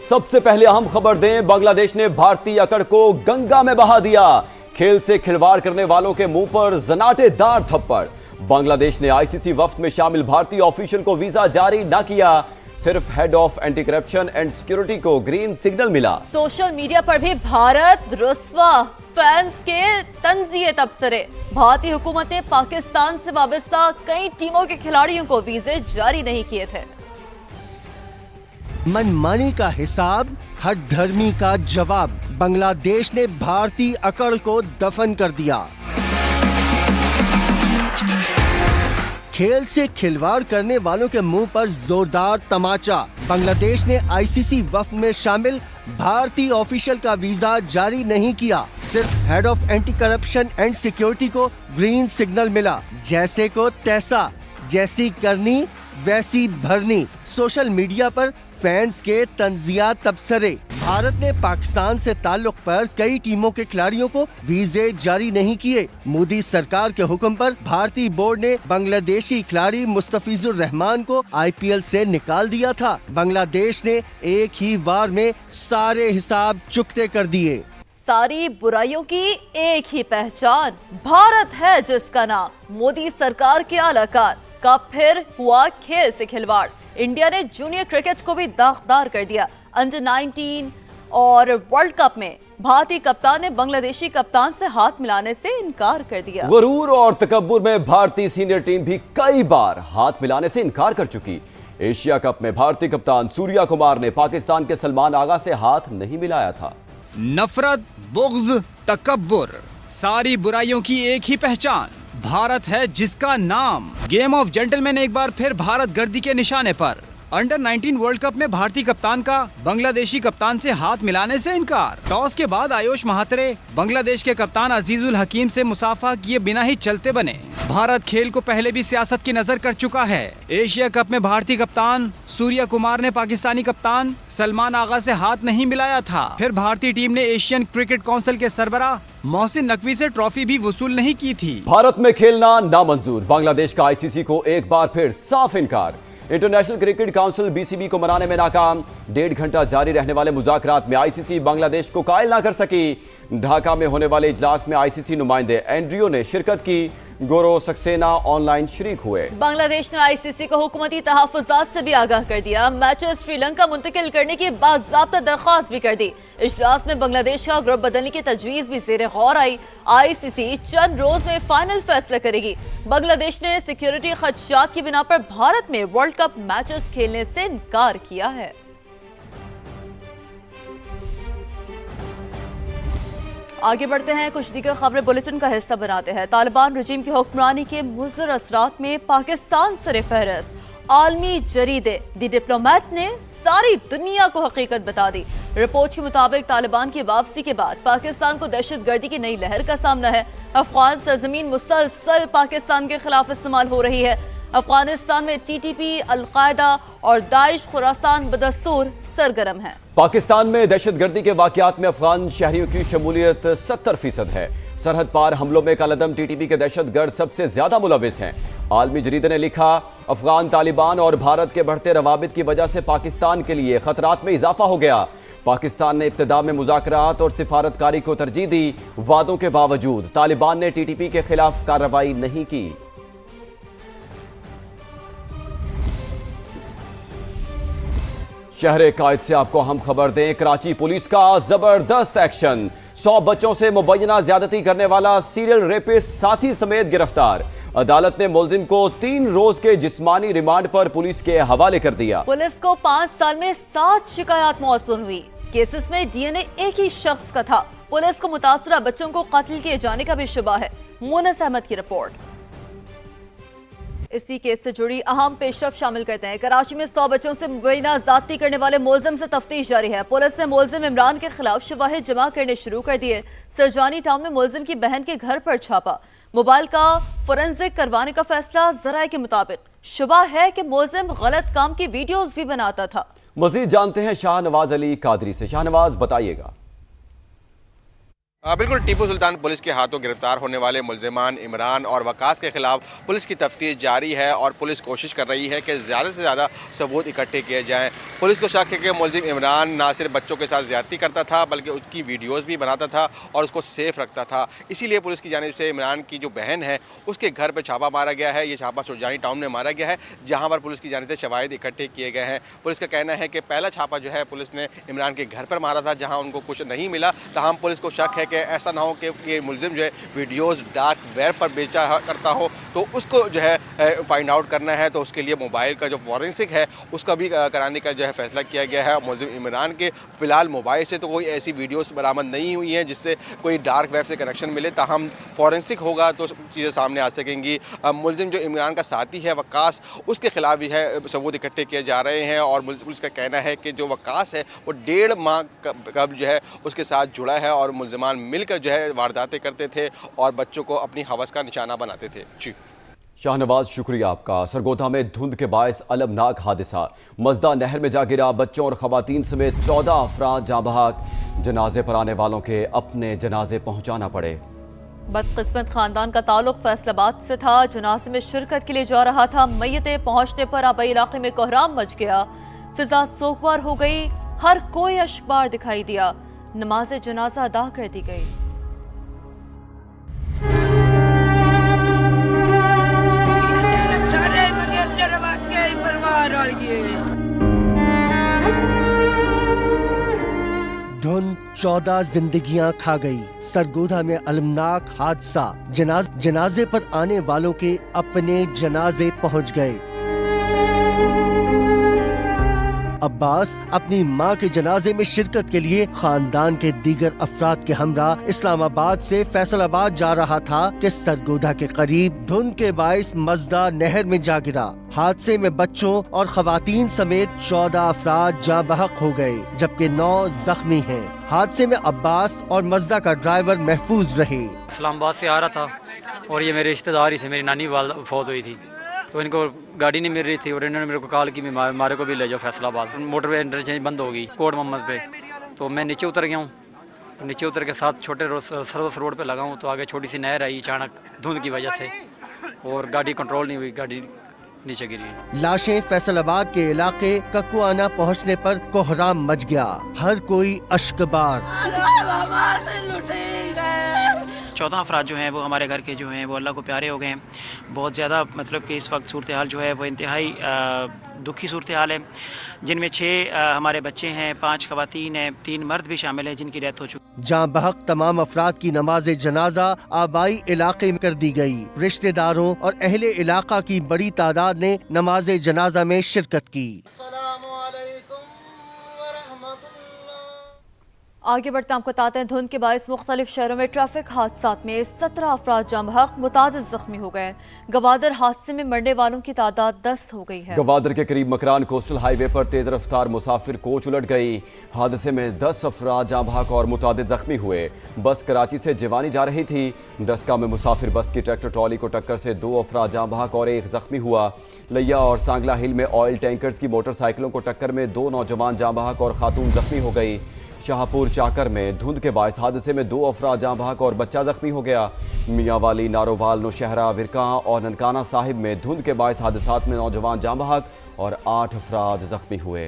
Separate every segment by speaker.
Speaker 1: सबसे पहले अहम खबर दें, बांग्लादेश ने भारतीय अकड़ को गंगा में बहा दिया। खेल से खिलवाड़ करने वालों के मुंह पर जनाटेदार थप्पड़। बांग्लादेश ने आईसीसी वफ्द में शामिल भारतीय ऑफिशियल को वीजा जारी न किया, सिर्फ head of anti corruption and security को ग्रीन सिग्नल मिला।
Speaker 2: सोशल मीडिया पर भी भारत रुस्वा, फैंस के तंजिए तबसरे। भारतीय हुकूमत ने पाकिस्तान से वाबस्ता कई टीमों के खिलाड़ियों को वीजे जारी नहीं किए थे।
Speaker 3: मनमानी का हिसाब, हट धर्मी का जवाब। बांग्लादेश ने भारतीय अकड़ को दफन कर दिया। खेल से खिलवाड़ करने वालों के मुंह पर जोरदार तमाचा। बांग्लादेश ने आईसीसी वफ्द में शामिल भारतीय ऑफिशियल का वीजा जारी नहीं किया, सिर्फ head of anti corruption and security को ग्रीन सिग्नल मिला। जैसे को तैसा, जैसी करनी वैसी भरनी। सोशल मीडिया पर फैंस के तंजिया तबसरे। भारत ने पाकिस्तान से ताल्लुक पर कई टीमों के खिलाड़ियों को वीजे जारी नहीं किए। मोदी सरकार के हुक्म पर भारतीय बोर्ड ने बांग्लादेशी खिलाड़ी मुस्तफिजुर रहमान को आईपीएल से निकाल दिया था। बांग्लादेश ने एक ही वार में सारे हिसाब चुकते कर दिए।
Speaker 2: सारी बुराइयों की एक ही पहचान, भारत है जिसका नाम। मोदी सरकार के आलाकार का फिर हुआ खेल से खिलवाड़। इंडिया ने जूनियर क्रिकेट को भी दागदार कर दिया। अंडर 19 और वर्ल्ड कप में भारतीय कप्तान ने बांग्लादेशी कप्तान से हाथ मिलाने से इनकार कर दिया।
Speaker 1: गुरूर और तकब्बुर में भारतीय सीनियर टीम भी कई बार हाथ मिलाने से इनकार कर चुकी। एशिया कप में भारतीय कप्तान सूर्या कुमार ने पाकिस्तान के सलमान आगा से हाथ नहीं मिलाया था।
Speaker 4: नफरत, बुग़्ज़, तकब्बुर, सारी बुराइयों की एक ही पहचान, भारत है जिसका नाम। गेम ऑफ जेंटलमैन एक बार फिर भारत गर्दी के निशाने पर। अंडर 19 वर्ल्ड कप में भारतीय कप्तान का बांग्लादेशी कप्तान से हाथ मिलाने से इनकार। टॉस के बाद आयुष महात्रे बांग्लादेश के कप्तान अजीजुल हकीम से मुसाफा किए बिना ही चलते बने। भारत खेल को पहले भी सियासत की नजर कर चुका है। एशिया कप में भारतीय कप्तान सूर्या कुमार ने पाकिस्तानी कप्तान सलमान आगा से हाथ नहीं मिलाया था। फिर भारतीय टीम ने एशियन क्रिकेट काउंसिल के सरबराह मोहसिन नकवी से ट्रॉफी भी वसूल नहीं की थी।
Speaker 1: भारत में खेलना नामंजूर, बांग्लादेश का आईसीसी को एक बार फिर साफ इनकार। इंटरनेशनल क्रिकेट काउंसिल बीसीबी को मनाने में नाकाम। 1.5 घंटा जारी रहने वाले मुज़ाकरात में आईसीसी बांग्लादेश को कायल ना कर सकी। ढाका में होने वाले इजलास में आईसीसी नुमाइंदे एंड्रियो ने शिरकत की। गोरो सक्सेना ऑनलाइन शरीक हुए।
Speaker 2: बांग्लादेश ने आईसीसी को हुकूमती तहफ़्फ़ुज़ात से भी आगाह कर दिया। मैचेस श्रीलंका मुंतकिल करने की बाज़ाब्ता दरख्वास्त भी कर दी। इजलास में बांग्लादेश का ग्रुप बदलने की तजवीज़ भी ज़ेरे गौर आई। आईसीसी चंद रोज में फाइनल फैसला करेगी। बांग्लादेश ने सिक्योरिटी खदशात की बिना पर भारत में वर्ल्ड कप मैचेस खेलने से इनकार किया है। आगे बढ़ते हैं, कुछ दीगर खबरें बुलेटिन का हिस्सा बनाते हैं। तालिबान रजीम की हुक्मरानी के मुज़र असरात में पाकिस्तान सर-ए-फ़हरिस्त। आलमी जरीदे द डिप्लोमेट ने सारी दुनिया को हकीकत बता दी। रिपोर्ट के मुताबिक तालिबान की वापसी के बाद पाकिस्तान को दहशतगर्दी की नई लहर का सामना है। अफगान सरजमीन मुसलसल पाकिस्तान के खिलाफ इस्तेमाल हो रही है। अफगानिस्तान में टीटीपी, अलकायदा और दाइश खुरासान बदस्तूर सरगर्म है।
Speaker 1: पाकिस्तान में दहशतगर्दी के वाकयात में अफगान शहरियों की शमूलियत 70% है। सरहद पार हमलों में कालदम टीटीपी के दहशतगर्द सबसे ज्यादा मुलविस हैं। आलमी जरीदे ने लिखा, अफगान तालिबान और भारत के बढ़ते रवाबित की वजह से पाकिस्तान के लिए खतरात में इजाफा हो गया। पाकिस्तान ने इब्तिदा में मुज़ाकरात और सिफारतकारी को तरजीह दी। वादों के बावजूद तालिबान ने टीटीपी के खिलाफ कार्रवाई नहीं की। शहर कायद से आपको हम खबर दें, कराची पुलिस का जबरदस्त एक्शन। 100 बच्चों से मुबैना ज्यादती करने वाला सीरियल रेपिस्ट साथी समेत गिरफ्तार। अदालत ने मुलजिम को 3 रोज के जिस्मानी रिमांड पर पुलिस के हवाले कर दिया।
Speaker 2: पुलिस को 5 साल में 7 शिकायत मौसूल हुई। केसेस में डीएनए एक ही शख्स का था। पुलिस को मुतासरा बच्चों को कत्ल किए जाने का भी शुबा है। मुनस अहमद की रिपोर्ट। इसी केस से जुड़ी अहम पेशरफ शामिल करते हैं। कराची में 100 बच्चों से मुबैना ज्यादती करने वाले मुलजिम से तफ्तीश जारी है। पुलिस ने मुलजिम इमरान के खिलाफ शवाहिद जमा करने शुरू कर दिए। सरजानी टाउन में मुलजिम की बहन के घर पर छापा। मोबाइल का फोरेंसिक करवाने का फैसला। जराये के मुताबिक शुबा है कि मुलजिम गलत काम की वीडियोस भी बनाता था।
Speaker 1: मजीद जानते हैं शाहनवाज अली कादरी से। शाहनवाज, बताइएगा।
Speaker 5: बिल्कुल टीपू सुल्तान पुलिस के हाथों गिरफ्तार होने वाले मुल्जिमान इमरान और वकास के खिलाफ पुलिस की तफ्तीश जारी है और पुलिस कोशिश कर रही है कि ज़्यादा से ज़्यादा सबूत इकट्ठे किए जाएं। पुलिस को शक है कि मुल्जिम इमरान ना सिर्फ बच्चों के साथ ज़्यादती करता था बल्कि उसकी वीडियोज़ भी बनाता था और उसको सेफ रखता था। इसीलिए पुलिस की जानिब से इमरान की जो बहन है उसके घर पर छापा मारा गया है। ये छापा सुरजानी टाउन में मारा गया है जहाँ पर पुलिस की जानिब से शवाहिद इकट्ठे किए गए हैं। पुलिस का कहना है कि पहला छापा जो है पुलिस ने इमरान के घर पर मारा था जहाँ उनको कुछ नहीं मिला। तमाम पुलिस को शक है कि ऐसा ना हो कि ये मुल्जिम जो है वीडियोस डार्क वेब पर बेचा करता हो, तो उसको जो है फाइंड आउट करना है। तो उसके लिए मोबाइल का जो फॉरेंसिक है उसका भी कराने का जो है फैसला किया गया है। मुल्जिम इमरान के फिलहाल मोबाइल से तो कोई ऐसी वीडियोस बरामद नहीं हुई हैं जिससे कोई डार्क वेब से कनेक्शन मिले, ताहम फॉरेंसिक होगा तो चीज़ें सामने आ सकेंगी। मुल्जिम जो इमरान का साथी है वकास, उसके खिलाफ भी है सबूत इकट्ठे किए जा रहे हैं और पुलिस का कहना है कि जो वकास है वो 1.5 माह कब जो है उसके साथ जुड़ा है और मुल्जिमान मिलकर जो है वारदातें करते थे और बच्चों को अपनी हवस का निशाना बनाते थे। जी
Speaker 1: शाहनवाज, शुक्रिया आपका। सरगोधा में धुंध के बायस अलमनाक हादसा, मजदा नहर में जा गिरा, बच्चों और खवातीन समेत 14 अफराद जाँ बहक। जनाजे पर आने वालों के अपने जनाजे पहुंचाना पड़े।
Speaker 2: बदकिस्मत खानदान का ताल्लुक फैसलाबाद से था। जनाजे में शिरकत के लिए जा रहा था। मैयतें पहुंचने पर आबाई इलाके में कोहराम मच गया। फिजा सोगवार हो गई। हर कोई अशबार दिखाई दिया। नमाज जनाजा अदा कर दी गई।
Speaker 3: धुन 14 जिंदगियां खा गई। सरगोधा में अलमनाक हादसा, जनाजे पर आने वालों के अपने जनाजे पहुंच गए। अब्बास अपनी मां के जनाजे में शिरकत के लिए खानदान के दीगर अफराद के हमरा इस्लामाबाद से फैसलाबाद जा रहा था कि सरगोधा के करीब धुंध के बायस मजदा नहर में जा गिरा। हादसे में बच्चों और खवातीन समेत 14 अफराद जाँ बहक हो गए जबकि 9 जख्मी हैं। हादसे में अब्बास और मजदा का ड्राइवर महफूज रहे।
Speaker 6: इस्लामाबाद से आ रहा था और ये मेरे रिश्तेदार ही थे। मेरी नानी वाल फौत हुई थी तो इनको गाड़ी नहीं मिल रही थी और इन्होंने मेरे को कॉल की मारे को भी ले जाओ फैसलाबाद। मोटरवे इंटरचेंज बंद होगी कोट मोहम्मद पे, तो मैं नीचे उतर गया हूँ। नीचे उतर के साथ छोटे सर्विस रोड पे लगा हूँ तो आगे छोटी सी नहर आई अचानक धुंध की वजह से और गाड़ी कंट्रोल नहीं हुई, गाड़ी नीचे गिरी।
Speaker 3: लाशें फैसलाबाद के इलाके ककुआना पहुँचने पर कोहराम मच गया। हर कोई अश्कबार।
Speaker 7: 14 अफराद जो हैं वो हमारे घर के जो हैं वो अल्लाह को प्यारे हो गए हैं। बहुत ज़्यादा मतलब कि इस वक्त सूरत हाल जो है वो इंतहाई दुखी सूरत हाल है, जिनमें 6 हमारे बच्चे हैं, 5 खवातीन हैं, 3 मर्द भी शामिल हैं जिनकी डेथ हो चुकी।
Speaker 3: जाँ बहक तमाम अफराद की नमाज जनाजा आबाई इलाके में कर दी गई। रिश्तेदारों और अहले इलाका की बड़ी तादाद ने नमाज जनाजा में शिरकत की।
Speaker 2: आगे बढ़ते आपको बताते हैं धुंध के बायस मुख्तलिफ शहरों में ट्रैफिक हादसा में 17 अफराद जाँ बहक, मुतादिद जख्मी हो गए। गवादर हादसे में मरने वालों की तादाद 10 हो गई है। गवादर
Speaker 1: के करीब मकरान कोस्टल हाईवे पर तेज रफ्तार मुसाफिर कोच उलट गई। हादसे में 10 अफराद जाँ बहक और मुतादिद जख्मी हुए। बस कराची से जिवानी जा रही थी। डस्का में मुसाफिर बस की ट्रैक्टर ट्रॉली को टक्कर से 2 अफराद जाँ बहक और 1 जख्मी हुआ। लिया और सांगला हिल में ऑयल टैंकर्स की मोटरसाइकिलों को टक्कर में 2 नौजवान जाँ बहक और खातून जख्मी हो गई। शाहपुर चाकर में धुंध के बायस हादसे में 2 अफराद जाँ बहक और बच्चा जख्मी हो गया। मियांवाली, नारोवाल, नौशहरा, विरका और ननकाना साहिब में धुंध के बायस हादसात में नौजवान जाँ बहक और 8 अफराद जख्मी हुए।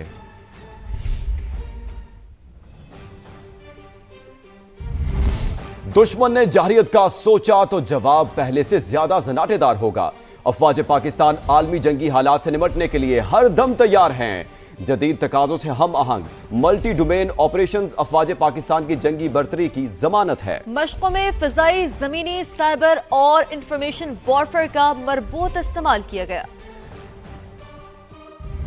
Speaker 1: दुश्मन ने जाहिरियत का सोचा तो जवाब पहले से ज्यादा जनाटेदार होगा। अफवाज पाकिस्तान आलमी जंगी हालात से निपटने के लिए हर दम तैयार हैं। जदीद तकाजों से हम आहंग मल्टी डोमेन ऑपरेशंस अफवाज पाकिस्तान की जंगी बर्तरी की जमानत है।
Speaker 2: मशकों में फिजाई, जमीनी, साइबर और इंफॉर्मेशन वॉरफेयर का मरबूत इस्तेमाल किया गया।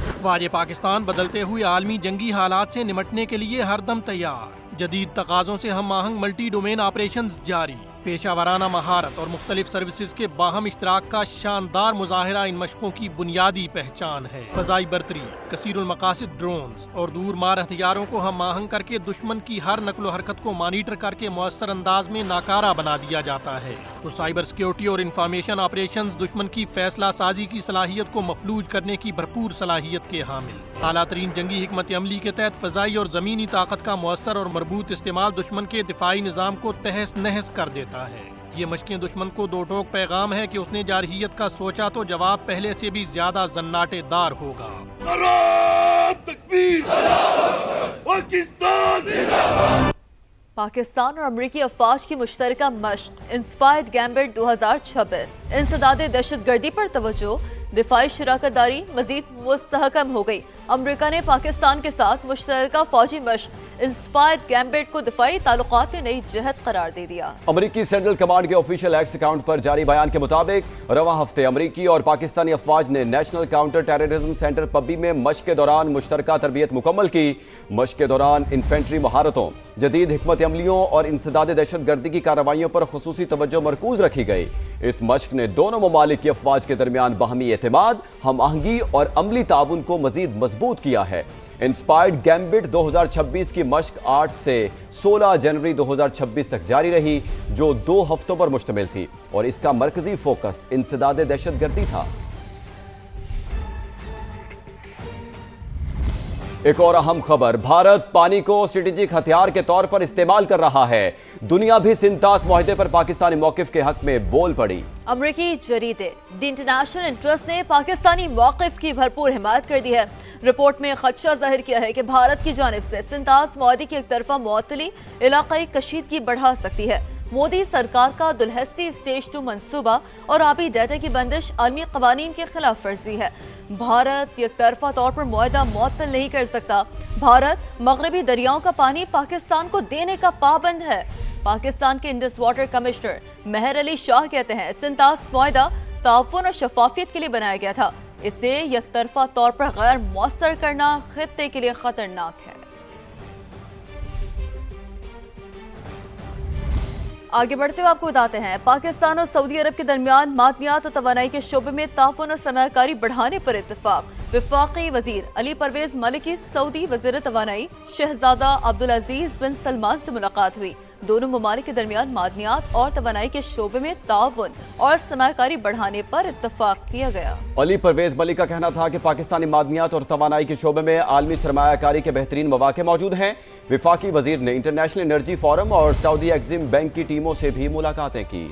Speaker 8: अफवाज पाकिस्तान बदलते हुए आलमी जंगी हालात से निपटने के लिए हरदम तैयार। जदीद तकाजों से हम आहंग मल्टी डोमेन ऑपरेशंस जारी। पेशा वाराना महारत और मुख्तलिफ सर्विसेज के बाहम इश्तराक का शानदार मुजाहिरा इन मशकों की बुनियादी पहचान है। फजाई बर्तरी, कसीरुल मकासिद ड्रोन्स और दूर मार हथियारों को हम आहंग करके दुश्मन की हर नकलो हरकत को मॉनिटर करके मुअस्सर अंदाज में नाकारा बना दिया जाता है। तो साइबर सिक्योरिटी और इंफॉर्मेशन ऑपरेशंस दुश्मन की फैसला साजी की सलाहियत को मफलूज करने की भरपूर सलाहियत के हामिल। आला तरीन जंगी हिकमत अमली के तहत फजाई और जमीनी ताकत का मुअस्सर और मरबूत इस्तेमाल दुश्मन के दिफाई निज़ाम को तहस नहस कर देता है। ये मशकें दुश्मन को दो टोक पैगाम है कि उसने जारहियत का सोचा तो जवाब पहले से भी ज्यादा जन्नाटेदार होगा।
Speaker 2: पाकिस्तान और अमरीकी अफवाज की मुश्तरका मश्क इंस्पायर्ड गैम्बिट 2026 इंसदादे दहशतगर्दी पर तवज्जो, दिफाई शराकतदारी मजीद मुस्तहकम हो गई। अमरीका ने पाकिस्तान के साथ मुश्तरका फौजी मश्क इंस्पायर्ड गैम्बिट को दिफाई ताल्लुकात में नई जहत करार दे दिया।
Speaker 1: अमरीकी सेंट्रल कमांड के ऑफिशियल एक्स अकाउंट पर जारी बयान के मुताबिक रवां हफ्ते अमरीकी और पाकिस्तानी अफवाज ने नेशनल काउंटर टेररिज्म सेंटर पब्बी में मश्क के दौरान मुश्तरका तरबियत मुकम्मल की। मश्क के दौरान इन्फेंट्री महारतों, जदीद हिकमत अमलियों और इंसदादे दहशतगर्दी की कार्रवाइयों पर खुसूसी तवज्जो मरकूज रखी गई। इस मश्क ने दोनों ममालिक की अफवाज के दरमियान बाहमी एतमाद, हम आहंगी और अमली ताउन को मजीद मजबूत किया है। इंस्पायर्ड गैम्बिट 2026 की मश्क 8 से 16 जनवरी 2026 तक जारी रही, जो 2 हफ्तों पर मुश्तमिल थी और इसका मरकजी फोकस इंसदादे दहशतगर्दी था। एक और अहम खबर, भारत पानी को स्ट्रेटेजिक हथियार के तौर पर इस्तेमाल कर रहा है। दुनिया भी सिंतास मुआहदे पर पाकिस्तानी मौकिफ के हक में बोल पड़ी।
Speaker 2: अमरीकी जरीदे द इंटरनेशनल इंटरेस्ट ने पाकिस्तानी मौकिफ की भरपूर हिमायत कर दी है। रिपोर्ट में खदशा जाहिर किया है कि भारत की जानिब से सिंतास मुआहदे की एक तरफा मुअत्तली इलाकाई कशीदगी बढ़ा सकती है। मोदी सरकार का दुलहस्ती स्टेज 2 मंसूबा और आबी डाटा की बंदिश आलमी कवानीन के खिलाफ वर्जी है। भारत एक तरफा तौर पर मुआहदा मुअत्तल नहीं कर सकता। भारत मगरबी दरियाओं का पानी पाकिस्तान को देने का पाबंद है। पाकिस्तान के इंडस वाटर कमिश्नर मेहर अली शाह कहते हैं, सिंतास मुआहदा ताउन और शफाफियत के लिए बनाया गया था। इसे एक तरफा तौर पर गैर मौसर करना खित्ते के लिए खतरनाक है। आगे बढ़ते हुए आपको बताते हैं, पाकिस्तान और सऊदी अरब के दरमियान मादनियात और तवानाई के शोबे में ताउन और सरमायाकारी बढ़ाने पर इत्तेफाक। वफाकी वजीर अली परवेज मलिकी सऊदी वजीर तवानाई शहजादा अब्दुल अजीज बिन सलमान से मुलाकात हुई। दोनों ममालिक के दरमियान मादनियात और तवानाई के शोबे में ताउन और सरमायाकारी बढ़ाने पर इत्तेफाक किया गया।
Speaker 1: अली परवेज मलिक का कहना था कि पाकिस्तानी मादनियात और तवानाई के शोबे में आलमी सरमायाकारी के बेहतरीन मौके मौजूद हैं। वफाकी वजीर ने इंटरनेशनल एनर्जी फोरम और सऊदी एक्जिम बैंक की टीमों से भी मुलाकातें की।